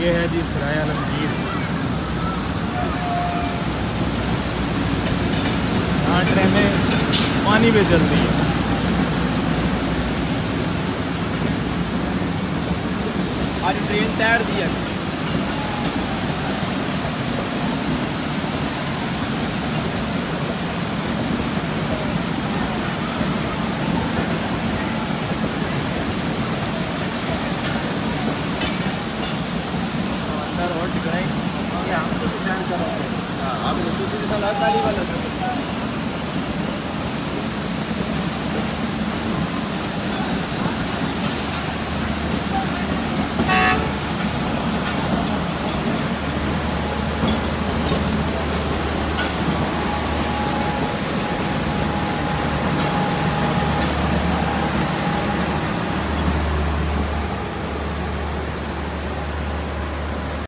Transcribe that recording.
ये है जी सराय आलमगीर। यहाँ ट्रेनें पानी पे चलती है। आज ट्रेन तैर दी है। अंदर और टिकट आप वाला